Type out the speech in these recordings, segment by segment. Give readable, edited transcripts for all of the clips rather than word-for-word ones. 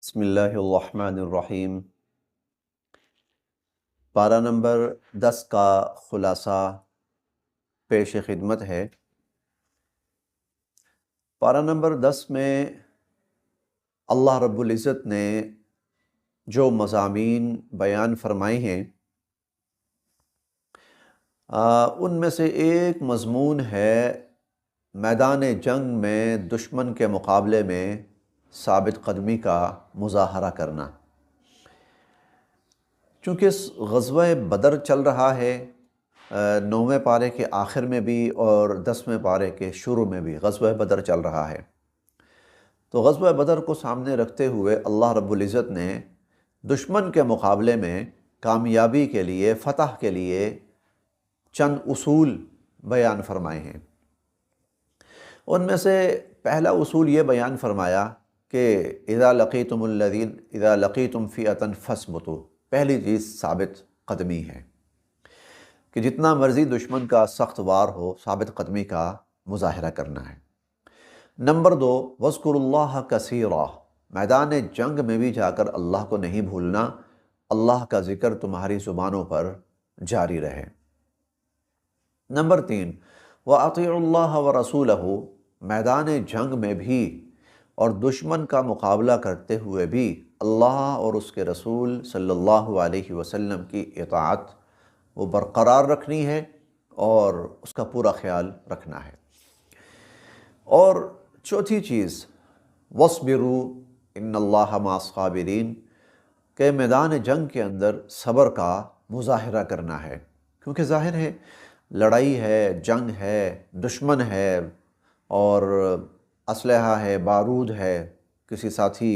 بسم اللہ الرحمن الرحیم۔ پارہ نمبر 10 کا خلاصہ پیش خدمت ہے۔ پارہ نمبر 10 میں اللہ رب العزت نے جو مضامین بیان فرمائے ہیں ان میں سے ایک مضمون ہے میدان جنگ میں دشمن کے مقابلے میں ثابت قدمی کا مظاہرہ کرنا۔ چونکہ غزوہ بدر چل رہا ہے 9ویں پارے کے آخر میں بھی اور 10ویں پارے کے شروع میں بھی غزوہ بدر چل رہا ہے، تو غزوہ بدر کو سامنے رکھتے ہوئے اللہ رب العزت نے دشمن کے مقابلے میں کامیابی کے لیے، فتح کے لیے چند اصول بیان فرمائے ہیں۔ ان میں سے پہلا اصول یہ بیان فرمایا کہ اذا لقیتم فئۃ فاثبتوا، پہلی چیز ثابت قدمی ہے کہ جتنا مرضی دشمن کا سخت وار ہو، ثابت قدمی کا مظاہرہ کرنا ہے۔ نمبر 2، وَاذْكُرُوا اللَّهَ كَثِيرًا، میدان جنگ میں بھی جا کر اللہ کو نہیں بھولنا، اللہ کا ذکر تمہاری زبانوں پر جاری رہے۔ نمبر 3، وَأَطِيعُوا اللَّهَ وَرَسُولَهُ، میدان جنگ میں بھی اور دشمن کا مقابلہ کرتے ہوئے بھی اللہ اور اس کے رسول صلی اللہ علیہ وسلم کی اطاعت وہ برقرار رکھنی ہے اور اس کا پورا خیال رکھنا ہے۔ اور چوتھی چیز، وَاصْبِرُوا إِنَّ اللَّهَ مَعَ الصَّابِرِينَ، کہ میدان جنگ کے اندر صبر کا مظاہرہ کرنا ہے، کیونکہ ظاہر ہے لڑائی ہے، جنگ ہے، دشمن ہے اور اسلحہ ہے، بارود ہے، کسی ساتھی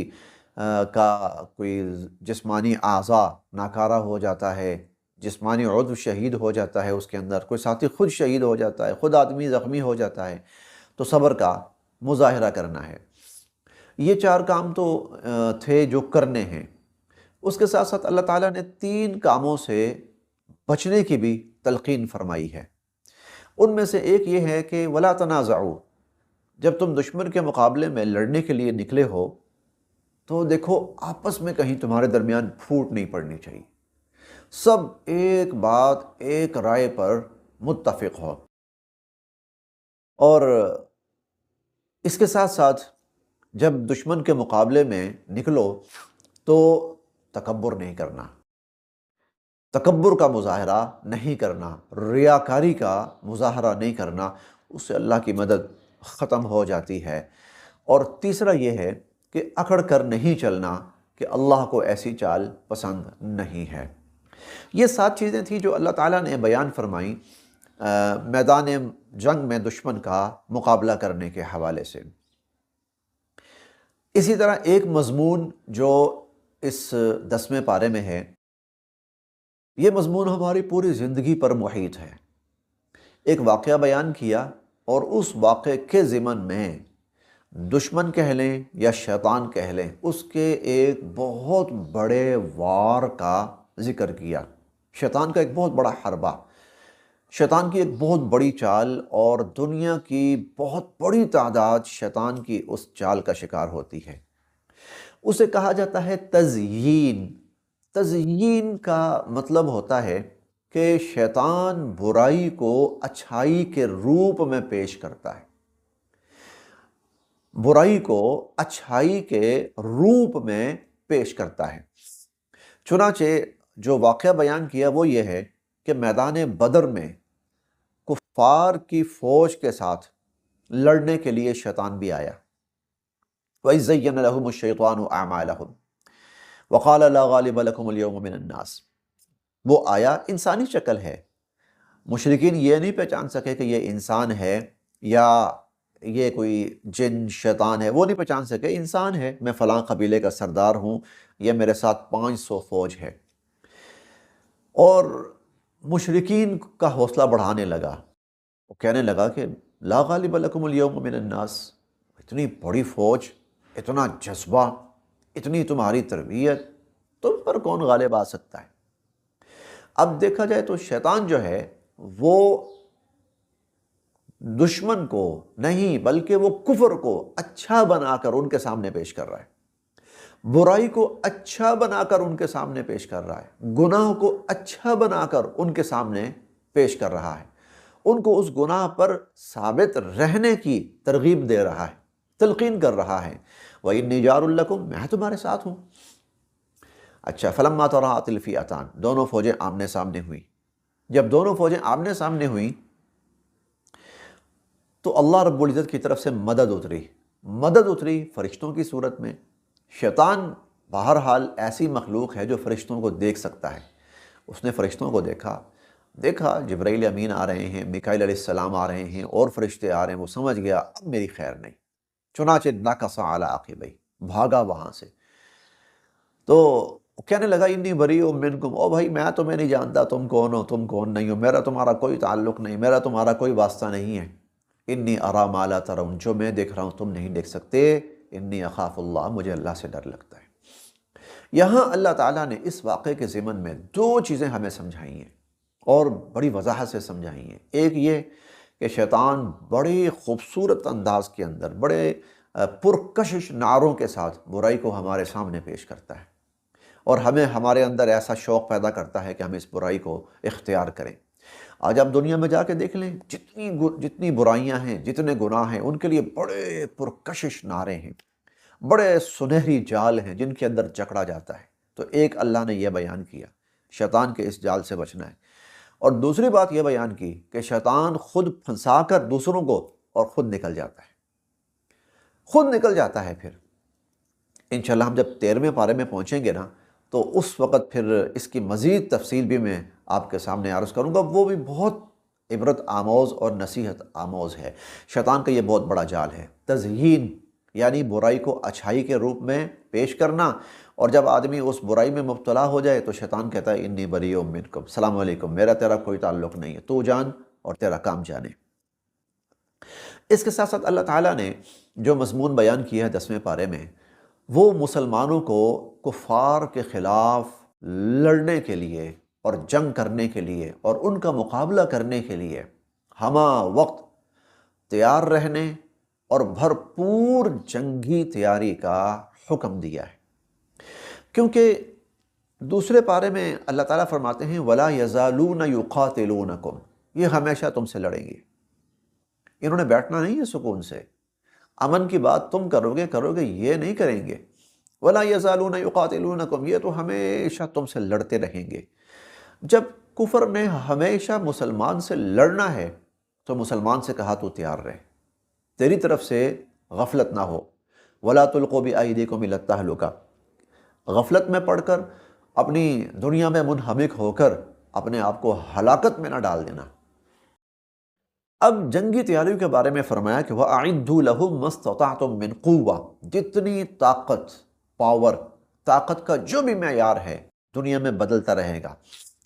کا کوئی جسمانی اعضاء ناکارہ ہو جاتا ہے، جسمانی عضو شہید ہو جاتا ہے، اس کے اندر کوئی ساتھی خود شہید ہو جاتا ہے، خود آدمی زخمی ہو جاتا ہے، تو صبر کا مظاہرہ کرنا ہے۔ یہ 4 کام تو تھے جو کرنے ہیں۔ اس کے ساتھ ساتھ اللہ تعالیٰ نے 3 کاموں سے بچنے کی بھی تلقین فرمائی ہے۔ ان میں سے ایک یہ ہے کہ وَلَا تَنَازَعُوا، جب تم دشمن کے مقابلے میں لڑنے کے لیے نکلے ہو تو دیکھو آپس میں کہیں تمہارے درمیان پھوٹ نہیں پڑنی چاہیے، سب ایک بات، ایک رائے پر متفق ہو۔ اور اس کے ساتھ ساتھ جب دشمن کے مقابلے میں نکلو تو تکبر نہیں کرنا، تکبر کا مظاہرہ نہیں کرنا، ریاکاری کا مظاہرہ نہیں کرنا، اس سے اللہ کی مدد ختم ہو جاتی ہے۔ اور تیسرا یہ ہے کہ اکڑ کر نہیں چلنا کہ اللہ کو ایسی چال پسند نہیں ہے۔ یہ 7 چیزیں تھیں جو اللہ تعالیٰ نے بیان فرمائیں میدان جنگ میں دشمن کا مقابلہ کرنے کے حوالے سے۔ اسی طرح ایک مضمون جو اس 10ویں پارے میں ہے، یہ مضمون ہماری پوری زندگی پر محیط ہے۔ ایک واقعہ بیان کیا اور اس واقعے کے ضمن میں دشمن کہہ لیں یا شیطان کہہ لیں، اس کے ایک بہت بڑے وار کا ذکر کیا، شیطان کا ایک بہت بڑا حربہ، شیطان کی ایک بہت بڑی چال، اور دنیا کی بہت بڑی تعداد شیطان کی اس چال کا شکار ہوتی ہے۔ اسے کہا جاتا ہے تزیین۔ تزیین کا مطلب ہوتا ہے کہ شیطان برائی کو اچھائی کے روپ میں پیش کرتا ہے، برائی کو اچھائی کے روپ میں پیش کرتا ہے۔ چنانچہ جو واقعہ بیان کیا وہ یہ ہے کہ میدان بدر میں کفار کی فوج کے ساتھ لڑنے کے لیے شیطان بھی آیا۔ وَإِذْ زَيَّنَ لَهُمُ الشَّيْطَانُ أَعْمَالَهُمْ وَقَالَ لَا غَالِبَ لَكُمُ الْيَوْمَ مِنَ النَّاسِ، وہ آیا، انسانی شکل ہے، مشرکین یہ نہیں پہچان سکے کہ یہ انسان ہے یا یہ کوئی جن شیطان ہے، وہ نہیں پہچان سکے، انسان ہے، میں فلاں قبیلے کا سردار ہوں، یا میرے ساتھ 500 فوج ہے۔ اور مشرکین کا حوصلہ بڑھانے لگا، وہ کہنے لگا کہ لا غالب لکم اليوم من الناس، اتنی بڑی فوج، اتنا جذبہ، اتنی تمہاری تربیت، تم پر کون غالب آ سکتا ہے؟ اب دیکھا جائے تو شیطان جو ہے وہ دشمن کو نہیں بلکہ وہ کفر کو اچھا بنا کر ان کے سامنے پیش کر رہا ہے۔ برائی کو اچھا بنا کر ان کے سامنے پیش کر رہا ہے، گناہ کو اچھا بنا کر ان کے سامنے پیش کر رہا ہے، ان کو اس گناہ پر ثابت رہنے کی ترغیب دے رہا ہے، تلقین کر رہا ہے۔ وَإِنِّي جَارٌ لَكُمْ، میں تمہارے ساتھ ہوں۔ اچھا، فَلَمَّا تَرَاءَتِ الْفِئَتَانِ، دونوں فوجیں آمنے سامنے ہوئیں۔ جب دونوں فوجیں آمنے سامنے ہوئیں تو اللہ رب العزت کی طرف سے مدد اتری فرشتوں کی صورت میں۔ شیطان بہرحال ایسی مخلوق ہے جو فرشتوں کو دیکھ سکتا ہے، اس نے فرشتوں کو دیکھا جبرائیل امین آ رہے ہیں، میکائیل علیہ السلام آ رہے ہیں اور فرشتے آ رہے ہیں، وہ سمجھ گیا اب میری خیر نہیں، چنانچہ نکص علی عقبیہ، بھاگا وہاں سے۔ تو کہنے لگا انی بریء منکم، او بھائی میں تمہیں نہیں جانتا، تم کون ہو، تم کون نہیں ہو، میرا تمہارا کوئی تعلق نہیں، میرا تمہارا کوئی واسطہ نہیں ہے۔ انی اریٰ ما لا ترون، جو میں دیکھ رہا ہوں تم نہیں دیکھ سکتے۔ انی اخاف اللہ، مجھے اللہ سے ڈر لگتا ہے۔ یہاں اللہ تعالیٰ نے اس واقعے کے ضمن میں دو چیزیں ہمیں سمجھائی ہیں اور بڑی وضاحت سے سمجھائی ہیں۔ ایک یہ کہ شیطان بڑے خوبصورت انداز کے اندر، بڑے پرکشش نعروں کے ساتھ برائی کو ہمارے سامنے پیش کرتا ہے اور ہمیں ہمارے اندر ایسا شوق پیدا کرتا ہے کہ ہم اس برائی کو اختیار کریں۔ آج آپ دنیا میں جا کے دیکھ لیں، جتنی برائیاں ہیں، جتنے گناہ ہیں، ان کے لیے بڑے پرکشش نعرے ہیں، بڑے سنہری جال ہیں جن کے اندر جکڑا جاتا ہے۔ تو ایک اللہ نے یہ بیان کیا، شیطان کے اس جال سے بچنا ہے، اور دوسری بات یہ بیان کی کہ شیطان خود پھنسا کر دوسروں کو اور خود نکل جاتا ہے پھر انشاءاللہ ہم جب 13ویں پارے میں پہنچیں گے نا تو اس وقت پھر اس کی مزید تفصیل بھی میں آپ کے سامنے عرض کروں گا، وہ بھی بہت عبرت آموز اور نصیحت آموز ہے۔ شیطان کا یہ بہت بڑا جال ہے، تزیین، یعنی برائی کو اچھائی کے روپ میں پیش کرنا، اور جب آدمی اس برائی میں مبتلا ہو جائے تو شیطان کہتا ہے انی بریء منکم، السلام علیکم، میرا تیرا کوئی تعلق نہیں ہے، تو جان اور تیرا کام جانے۔ اس کے ساتھ ساتھ اللہ تعالیٰ نے جو مضمون بیان کیا ہے 10ویں پارے میں، وہ مسلمانوں کو کفار کے خلاف لڑنے کے لیے اور جنگ کرنے کے لیے اور ان کا مقابلہ کرنے کے لیے ہمہ وقت تیار رہنے اور بھرپور جنگی تیاری کا حکم دیا ہے، کیونکہ دوسرے پارے میں اللہ تعالیٰ فرماتے ہیں وَلَا يَزَالُونَ يُقَاتِلُونَكُمْ، یہ ہمیشہ تم سے لڑیں گے، انہوں نے بیٹھنا نہیں ہے سکون سے، امن کی بات تم کرو گے، یہ نہیں کریں گے۔ وَلَا يَزَالُونَ يُقَاتِلُونَكُمْ، یہ تو ہمیشہ تم سے لڑتے رہیں گے۔ جب کفر نے ہمیشہ مسلمان سے لڑنا ہے تو مسلمان سے کہا تو تیار رہے، تیری طرف سے غفلت نہ ہو۔ وَلَا تُلْقُوا بِأَيْدِيكُمْ إِلَى التَّهْلُكَةِ، غفلت میں پڑھ کر، اپنی دنیا میں منہمک ہو کر اپنے آپ کو ہلاکت میں نہ ڈال دینا۔ اب جنگی تیاریوں کے بارے میں فرمایا کہ وَأَعِدُّوا لَهُم مَّا اسْتَطَعْتُم مِّن قُوَّةٍ، جتنی طاقت کا جو بھی معیار ہے دنیا میں بدلتا رہے گا،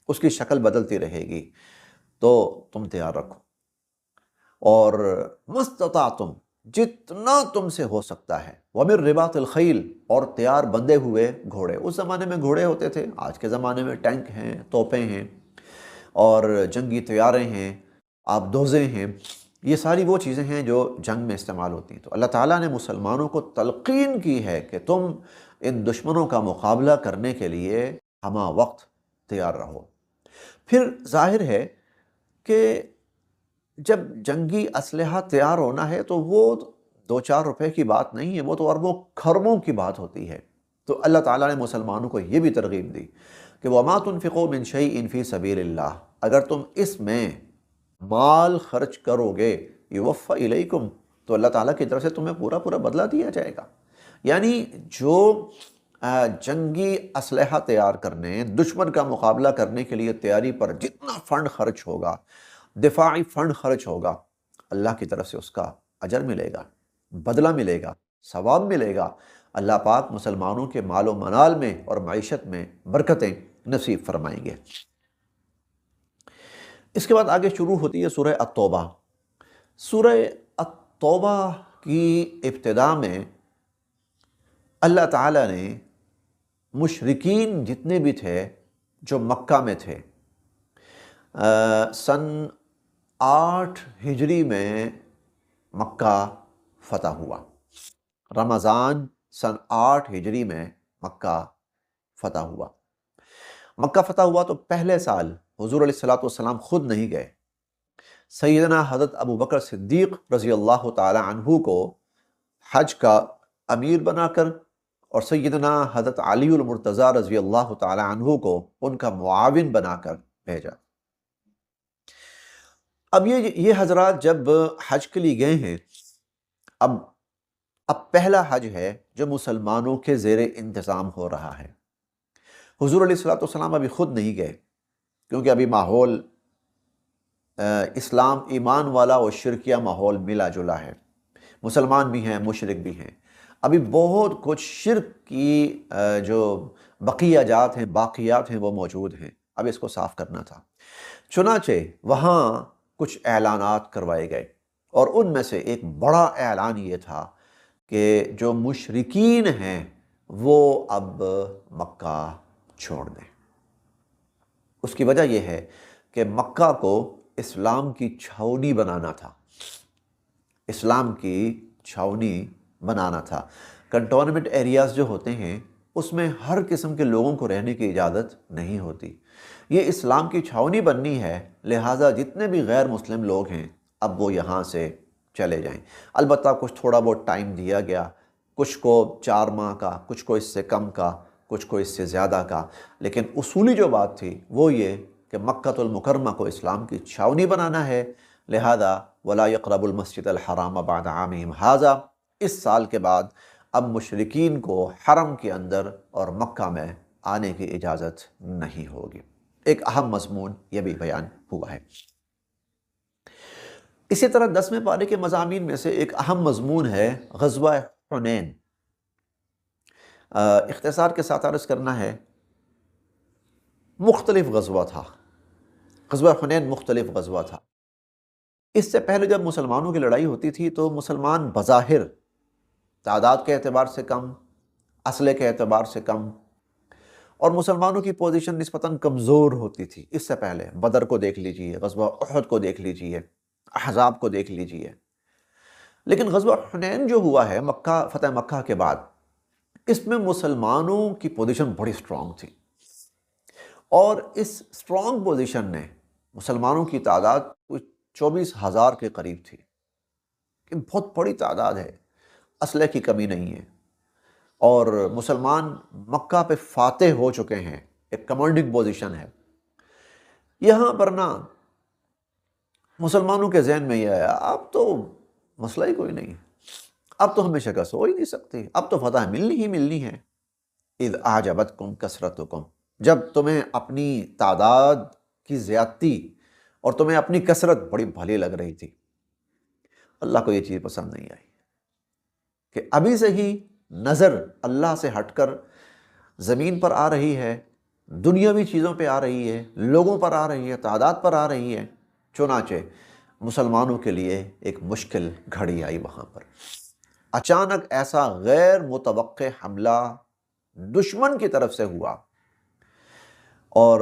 اس کی شکل بدلتی رہے گی، تو تم تیار رکھو، اور مَا اسْتَطَعْتُم، جتنا تم سے ہو سکتا ہے، وَمِن رِبَاطِ الْخَيْلِ، اور تیار بندے ہوئے گھوڑے۔ اس زمانے میں گھوڑے ہوتے تھے، آج کے زمانے میں ٹینک ہیں، توپیں ہیں اور جنگی طیارے ہیں، آبدوزیں ہیں، یہ ساری وہ چیزیں ہیں جو جنگ میں استعمال ہوتی ہیں۔ تو اللہ تعالیٰ نے مسلمانوں کو تلقین کی ہے کہ تم ان دشمنوں کا مقابلہ کرنے کے لیے ہمہ وقت تیار رہو۔ پھر ظاہر ہے کہ جب جنگی اسلحہ تیار ہونا ہے تو وہ 2-4 روپے کی بات نہیں ہے، وہ تو اربوں کھربوں کی بات ہوتی ہے۔ تو اللہ تعالیٰ نے مسلمانوں کو یہ بھی ترغیب دی کہ وَمَا تُنْفِقُوا مِنْ شَيْءٍ فِي سَبِيلِ اللَّهِ، اگر تم اس میں مال خرچ کرو گے یوفَّ الیکم، تو اللہ تعالیٰ کی طرف سے تمہیں پورا بدلہ دیا جائے گا۔ یعنی جو جنگی اسلحہ تیار کرنے، دشمن کا مقابلہ کرنے کے لیے تیاری پر جتنا فنڈ خرچ ہوگا، دفاعی فنڈ خرچ ہوگا، اللہ کی طرف سے اس کا اجر ملے گا، بدلہ ملے گا، ثواب ملے گا۔ اللہ پاک مسلمانوں کے مال و منال میں اور معیشت میں برکتیں نصیب فرمائیں گے۔ اس کے بعد آگے شروع ہوتی ہے سورہ التوبہ۔ سورہ التوبہ کی ابتدا میں اللہ تعالیٰ نے مشرکین جتنے بھی تھے جو مکہ میں تھے، سن 8 ہجری میں مکہ فتح ہوا، رمضان سن 8 ہجری میں مکہ فتح ہوا۔ مکہ فتح ہوا تو پہلے سال حضور علیہ الصلوۃ والسلام خود نہیں گئے، سیدنا حضرت ابو بکر صدیق رضی اللہ تعالی عنہ کو حج کا امیر بنا کر اور سیدنا حضرت علی المرتضیٰ رضی اللہ تعالی عنہ کو ان کا معاون بنا کر بھیجا۔ اب یہ حضرات جب حج کے لیے گئے ہیں، اب پہلا حج ہے جو مسلمانوں کے زیر انتظام ہو رہا ہے۔ حضور علیہ الصلوۃ والسلام ابھی خود نہیں گئے، کیونکہ ابھی ماحول اسلام ایمان والا اور شرکیہ ماحول ملا جلا ہے، مسلمان بھی ہیں مشرک بھی ہیں، ابھی بہت کچھ شرک کی جو بقیہ باقیات ہیں وہ موجود ہیں، اب اس کو صاف کرنا تھا۔ چنانچہ وہاں کچھ اعلانات کروائے گئے، اور ان میں سے ایک بڑا اعلان یہ تھا کہ جو مشرکین ہیں وہ اب مکہ چھوڑ دیں۔ اس کی وجہ یہ ہے کہ مکہ کو اسلام کی چھاؤنی بنانا تھا، اسلام کی چھاؤنی بنانا تھا۔ کنٹونمنٹ ایریاز جو ہوتے ہیں اس میں ہر قسم کے لوگوں کو رہنے کی اجازت نہیں ہوتی، یہ اسلام کی چھاؤنی بننی ہے، لہٰذا جتنے بھی غیر مسلم لوگ ہیں اب وہ یہاں سے چلے جائیں۔ البتہ کچھ تھوڑا بہت ٹائم دیا گیا، کچھ کو 4 ماہ کا، کچھ کو اس سے کم کا، کچھ کو اس سے زیادہ کا، لیکن اصولی جو بات تھی وہ یہ کہ مکۃ المکرمہ کو اسلام کی چھاؤنی بنانا ہے، لہذا وَلَا يَقْرَبُ الْمَسْجِدَ الْحَرَامَ بَعْدَ عَامِهِمْ هَٰذَا، اس سال کے بعد اب مشرکین کو حرم کے اندر اور مکہ میں آنے کی اجازت نہیں ہوگی۔ ایک اہم مضمون یہ بھی بیان ہوا ہے۔ اسی طرح 10ویں پارے کے مضامین میں سے ایک اہم مضمون ہے غزوہ حنین۔ اختصار کے ساتھ عرض کرنا ہے، مختلف غزوہ تھا، غزوہ حنین مختلف غزوہ تھا۔ اس سے پہلے جب مسلمانوں کی لڑائی ہوتی تھی تو مسلمان بظاہر تعداد کے اعتبار سے کم، اسلحے کے اعتبار سے کم، اور مسلمانوں کی پوزیشن نسبتاً کمزور ہوتی تھی۔ اس سے پہلے بدر کو دیکھ لیجئے، غزوہ احد کو دیکھ لیجئے، احزاب کو دیکھ لیجئے۔ لیکن غزوہ حنین جو ہوا ہے فتح مکہ کے بعد، اس میں مسلمانوں کی پوزیشن بڑی سٹرونگ تھی، اور اس سٹرونگ پوزیشن نے مسلمانوں کی تعداد 24,000 کے قریب تھی، کہ بہت بڑی تعداد ہے، اسلحے کی کمی نہیں ہے، اور مسلمان مکہ پہ فاتح ہو چکے ہیں، ایک کمانڈنگ پوزیشن ہے۔ یہاں پر نا مسلمانوں کے ذہن میں یہ آیا، اب تو مسئلہ ہی کوئی نہیں ہے، اب تو ہمیں شکست ہو ہی نہیں سکتی، اب تو فتح ملنی ہی ملنی ہے۔ اذ اعجبتکم کثرتکم، جب تمہیں اپنی تعداد کی زیادتی اور تمہیں اپنی کثرت بڑی بھلی لگ رہی تھی، اللہ کو یہ چیز پسند نہیں آئی کہ ابھی سے ہی نظر اللہ سے ہٹ کر زمین پر آ رہی ہے، دنیاوی چیزوں پہ آ رہی ہے، لوگوں پر آ رہی ہے، تعداد پر آ رہی ہے۔ چنانچہ مسلمانوں کے لیے ایک مشکل گھڑی آئی وہاں پر، اچانک ایسا غیر متوقع حملہ دشمن کی طرف سے ہوا، اور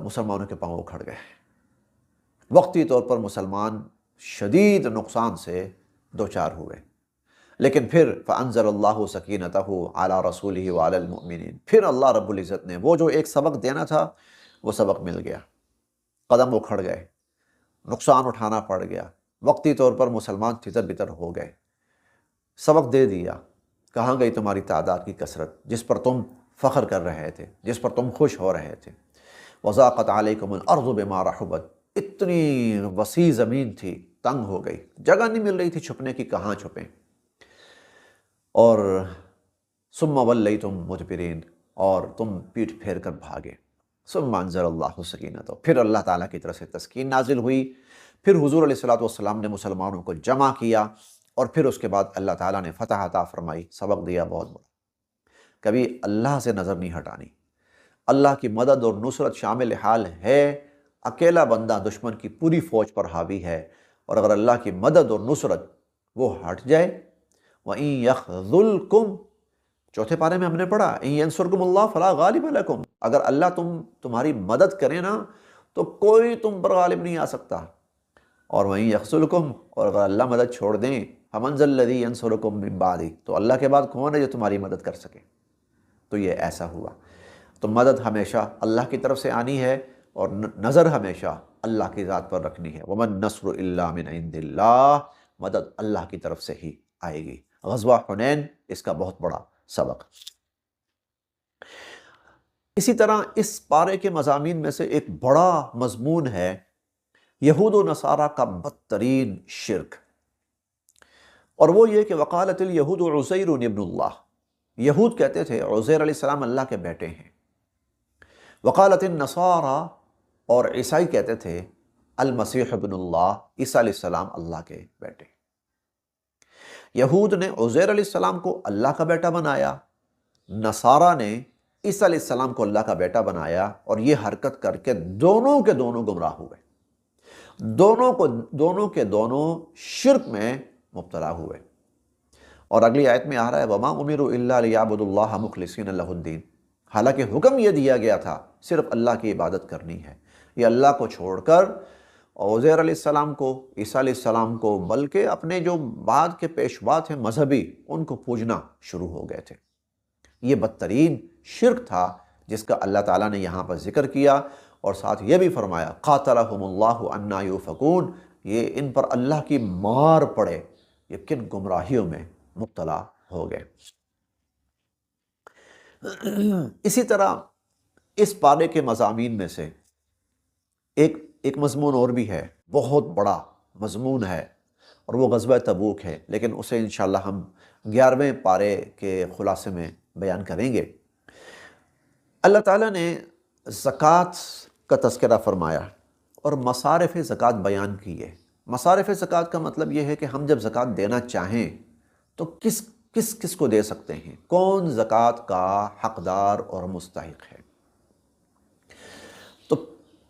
مسلمانوں کے پاؤں اکھڑ گئے۔ وقتی طور پر مسلمان شدید نقصان سے دوچار ہوئے، لیکن پھر فَأَنزَلَ اللَّهُ سَكِينَتَهُ عَلَى رَسُولِهِ وَعَلَى الْمُؤْمِنِينَ، پھر اللہ رب العزت نے وہ جو ایک سبق دینا تھا وہ سبق مل گیا، قدم اکھڑ گئے، نقصان اٹھانا پڑ گیا، وقتی طور پر مسلمان تتر بتر ہو گئے، سبق دے دیا، کہاں گئی تمہاری تعداد کی کثرت جس پر تم فخر کر رہے تھے، جس پر تم خوش ہو رہے تھے۔ وَضَاقَتْ عَلَيْكُمُ الْأَرْضُ بِمَا رَحُبَتْ، اتنی وسیع زمین تھی، تنگ ہو گئی، جگہ نہیں مل رہی تھی چھپنے کی، کہاں چھپیں، اور ثُمَّ وَلَّيْتُمْ مُدْبِرِينَ، اور تم پیٹھ پھیر کر بھاگے۔ ثُمَّ أَنزَلَ اللَّهُ سَكِينَتَهُ، پھر اللہ تعالیٰ کی طرف سے تسکین نازل ہوئی، پھر حضور علیہ الصلوۃ والسلام نے مسلمانوں کو جمع کیا، اور پھر اس کے بعد اللہ تعالیٰ نے فتح عطا فرمائی، سبق دیا بہت بڑا۔ کبھی اللہ سے نظر نہیں ہٹانی، اللہ کی مدد اور نصرت شامل حال ہے، اکیلا بندہ دشمن کی پوری فوج پر حاوی ہے، اور اگر اللہ کی مدد اور نصرت وہ ہٹ جائے، وَإِن يَخْذُلْكُمْ، چوتھے پارے میں ہم نے پڑھا إِن يَنْصُرْكُمُ اللَّهُ فَلَا غَالِبَ لَكُمْ، اگر اللہ تمہاری مدد کرے نا تو کوئی تم پر غالب نہیں آ سکتا، اور وَإِن يَخْذُلْكُمْ، اور اگر اللہ مدد چھوڑ دیں، فَمَنْ ذَا الَّذِي يَنْصُرُكُمْ مِنْ بَعْدِهِ، تو اللہ کے بعد کون ہے جو تمہاری مدد کر سکے۔ تو یہ ایسا ہوا۔ تو مدد ہمیشہ اللہ کی طرف سے آنی ہے اور نظر ہمیشہ اللہ کی ذات پر رکھنی ہے۔ وَمَن النَّصْرُ إِلَّا مِنْ عِنْدِ اللَّهِ، مدد اللہ کی طرف سے ہی آئے گی۔ غزوہ حنین اس کا بہت بڑا سبق۔ اسی طرح اس پارے کے مضامین میں سے ایک بڑا مضمون ہے یہود و نصارہ کا بدترین شرک، اور وہ یہ کہ وقالت الیہود عزیر ابن اللہ، یہود کہتے تھے عزیر علیہ السلام اللہ کے بیٹے ہیں۔ وقالت النصارہ، اور عیسائی کہتے تھے المسیح ابن اللہ، عیسیٰ علیہ السلام اللہ کے بیٹے۔ یہود نے عزیر علیہ السلام کو اللہ کا بیٹا بنایا، نصارہ نے عیسیٰ علیہ السلام کو اللہ کا بیٹا بنایا، اور یہ حرکت کر کے دونوں کے دونوں گمراہ ہوئے، دونوں کے دونوں شرک میں مبتلا ہوئے۔ اور اگلی آیت میں آ رہا ہے وَمَا أُمِرُوا إِلَّا لِيَعْبُدُوا اللَّهَ مُخْلِصِينَ لَهُ الدِّينَ، حالانکہ حکم یہ دیا گیا تھا صرف اللہ کی عبادت کرنی ہے۔ یہ اللہ کو چھوڑ کر عزیر علیہ السلام کو، عیسیٰ علیہ السلام کو، بلکہ اپنے جو بعد کے پیشوا تھے مذہبی، ان کو پوجنا شروع ہو گئے تھے۔ یہ بدترین شرک تھا جس کا اللہ تعالیٰ نے یہاں پر ذکر کیا، اور ساتھ یہ بھی فرمایا قاتلہم اللہ انا یؤفکون، یہ ان پر اللہ کی مار پڑے، یہ کن گمراہیوں میں مبتلا ہو گئے۔ اسی طرح اس پارے کے مضامین میں سے ایک مضمون اور بھی ہے، بہت بڑا مضمون ہے، اور وہ غزوہ تبوک ہے، لیکن اسے انشاءاللہ ہم 11ویں پارے کے خلاصے میں بیان کریں گے۔ اللہ تعالیٰ نے زکوٰۃ کا تذکرہ فرمایا اور مصارف زکوٰۃ بیان کیے۔ مصارف زکوٰۃ کا مطلب یہ ہے کہ ہم جب زکوٰۃ دینا چاہیں تو کس کو دے سکتے ہیں، کون زکوٰۃ کا حقدار اور مستحق ہے۔ تو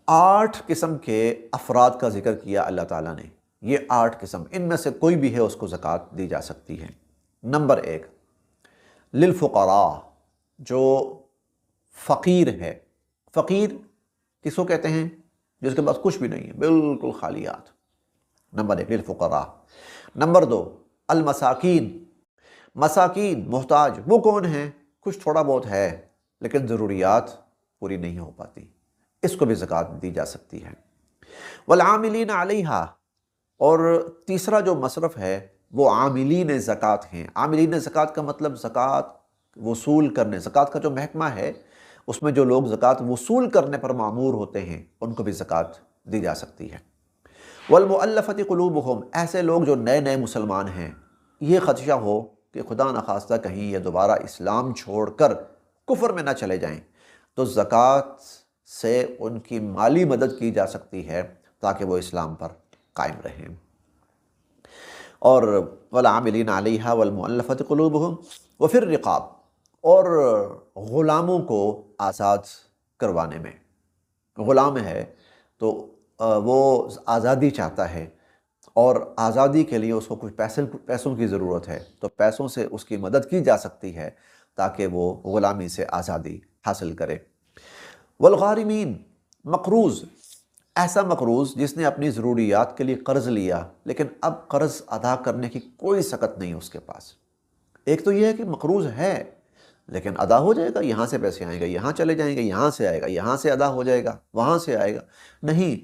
8 قسم کے افراد کا ذکر کیا اللہ تعالیٰ نے۔ یہ 8 قسم، ان میں سے کوئی بھی ہے اس کو زکوٰۃ دی جا سکتی ہے۔ نمبر 1، للفقراء، جو فقیر ہے۔ فقیر کس کو کہتے ہیں؟ جس کے پاس کچھ بھی نہیں ہے، بالکل خالیات۔ نمبر 1 للفقراء۔ نمبر 2 المساکین، مساکین محتاج، وہ کون ہیں؟ کچھ تھوڑا بہت ہے لیکن ضروریات پوری نہیں ہو پاتی، اس کو بھی زکوٰۃ دی جا سکتی ہے۔ والعاملین علیہا، اور تیسرا جو مصرف ہے وہ عاملین زکوٰۃ ہیں۔ عاملین زکوٰۃ کا مطلب زکوٰۃ وصول کرنے، زکوٰۃ کا جو محکمہ ہے اس میں جو لوگ زکوٰۃ وصول کرنے پر مامور ہوتے ہیں ان کو بھی زکوٰۃ دی جا سکتی ہے۔ والمؤلفۃ قلوبہم، ایسے لوگ جو نئے مسلمان ہیں، یہ خدشہ ہو کہ خدا نخواستہ کہیں یہ دوبارہ اسلام چھوڑ کر کفر میں نہ چلے جائیں، تو زکوٰۃ سے ان کی مالی مدد کی جا سکتی ہے تاکہ وہ اسلام پر قائم رہیں۔ اور والعاملین علیہا والمؤلفۃ قلوبہم وفی الرقاب، اور غلاموں کو آزاد کروانے میں۔ غلام ہے تو وہ آزادی چاہتا ہے، اور آزادی کے لیے اس کو کچھ پیسوں کی ضرورت ہے، تو پیسوں سے اس کی مدد کی جا سکتی ہے تاکہ وہ غلامی سے آزادی حاصل کرے۔ والغارمین، مقروض، ایسا مقروض جس نے اپنی ضروریات کے لیے قرض لیا لیکن اب قرض ادا کرنے کی کوئی سکت نہیں اس کے پاس۔ ایک تو یہ ہے کہ مقروض ہے لیکن ادا ہو جائے گا، یہاں سے پیسے آئیں گے، یہاں چلے جائیں گے، یہاں سے آئے گا، یہاں سے ادا ہو جائے گا، وہاں سے آئے گا، نہیں،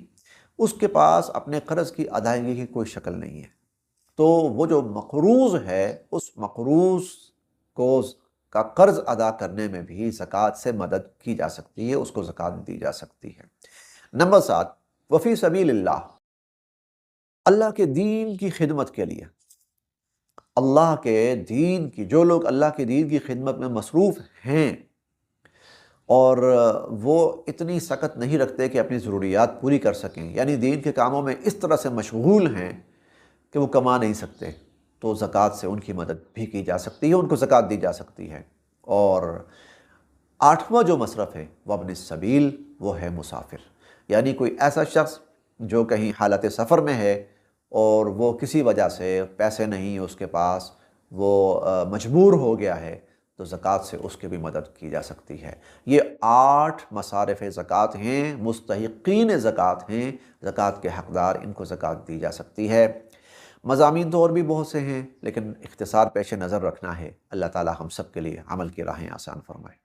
اس کے پاس اپنے قرض کی ادائیگی کی کوئی شکل نہیں ہے۔ تو وہ جو مقروض ہے، اس مقروض کا قرض ادا کرنے میں بھی زکوٰۃ سے مدد کی جا سکتی ہے، اس کو زکوٰۃ دی جا سکتی ہے۔ نمبر 7 وفی سبیل اللہ، اللہ کے دین کی خدمت کے لیے، اللہ کے دین کی، جو لوگ اللہ کے دین کی خدمت میں مصروف ہیں اور وہ اتنی سکت نہیں رکھتے کہ اپنی ضروریات پوری کر سکیں، یعنی دین کے کاموں میں اس طرح سے مشغول ہیں کہ وہ کما نہیں سکتے، تو زکوٰۃ سے ان کی مدد بھی کی جا سکتی ہے، ان کو زکوٰۃ دی جا سکتی ہے۔ اور 8واں جو مصرف ہے وابن السبیل، وہ ہے مسافر، یعنی کوئی ایسا شخص جو کہیں حالت سفر میں ہے اور وہ کسی وجہ سے پیسے نہیں اس کے پاس، وہ مجبور ہو گیا ہے، تو زکوٰۃ سے اس کی بھی مدد کی جا سکتی ہے۔ یہ 8 مصارف زکوٰۃ ہیں، مستحقین زکوٰۃ ہیں، زکوٰۃ کے حقدار، ان کو زکوٰۃ دی جا سکتی ہے۔ مضامین تو اور بھی بہت سے ہیں لیکن اختصار پیش نظر رکھنا ہے۔ اللہ تعالی ہم سب کے لیے عمل کی راہیں آسان فرمائے۔